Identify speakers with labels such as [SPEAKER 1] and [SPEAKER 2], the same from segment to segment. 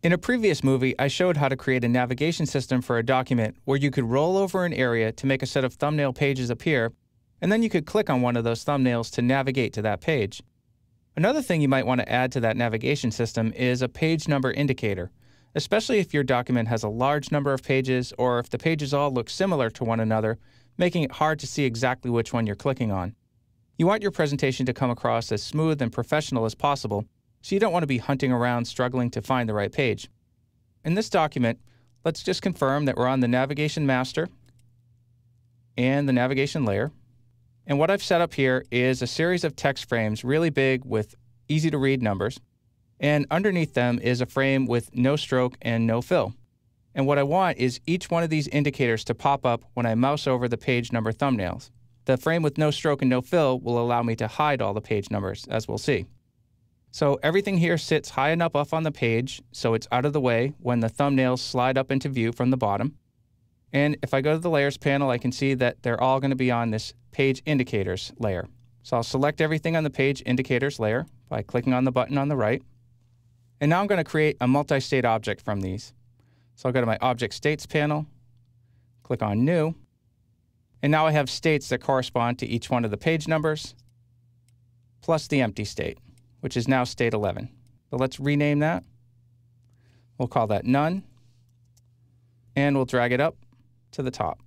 [SPEAKER 1] In a previous movie, I showed how to create a navigation system for a document where you could roll over an area to make a set of thumbnail pages appear, and then you could click on one of those thumbnails to navigate to that page. Another thing you might want to add to that navigation system is a page number indicator, especially if your document has a large number of pages or if the pages all look similar to one another, making it hard to see exactly which one you're clicking on. You want your presentation to come across as smooth and professional as possible, so you don't want to be hunting around struggling to find the right page. In this document, let's just confirm that we're on the navigation master and the navigation layer. And what I've set up here is a series of text frames really big with easy to read numbers. And underneath them is a frame with no stroke and no fill. And what I want is each one of these indicators to pop up when I mouse over the page number thumbnails. The frame with no stroke and no fill will allow me to hide all the page numbers, as we'll see. So everything here sits high enough up on the page so it's out of the way when the thumbnails slide up into view from the bottom. And if I go to the Layers panel, I can see that they're all going to be on this Page Indicators layer. So I'll select everything on the Page Indicators layer by clicking on the button on the right. And now I'm going to create a multi-state object from these. So I'll go to my Object States panel, click on New, and now I have states that correspond to each one of the page numbers, plus the empty state, which is now state 11. So let's rename that. We'll call that None, and we'll drag it up to the top.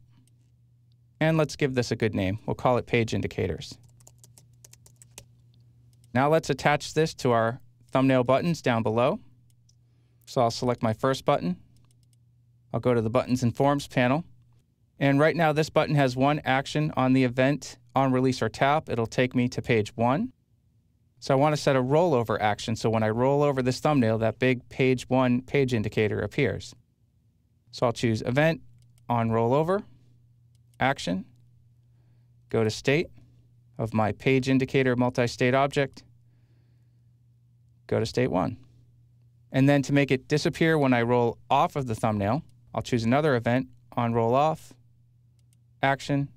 [SPEAKER 1] And let's give this a good name. We'll call it Page Indicators. Now let's attach this to our thumbnail buttons down below. So I'll select my first button. I'll go to the Buttons and Forms panel. And right now this button has one action on the event on release or tap. It'll take me to page 1. So I want to set a rollover action so when I roll over this thumbnail, that big page 1 page indicator appears. So I'll choose Event on Rollover, Action, go to State of my Page Indicator multi-state object, go to State 1. And then to make it disappear when I roll off of the thumbnail, I'll choose another event on Roll Off, Action,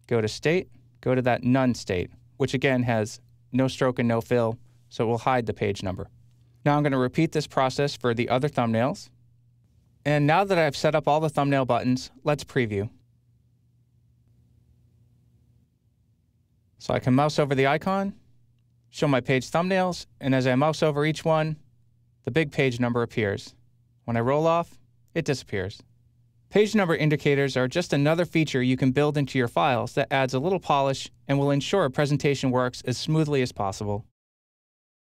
[SPEAKER 1] go to State, go to that None state, which again has no stroke and no fill, so it will hide the page number. Now I'm going to repeat this process for the other thumbnails. And now that I've set up all the thumbnail buttons, let's preview. So I can mouse over the icon, show my page thumbnails, and as I mouse over each one, the big page number appears. When I roll off, it disappears. Page number indicators are just another feature you can build into your files that adds a little polish and will ensure a presentation works as smoothly as possible.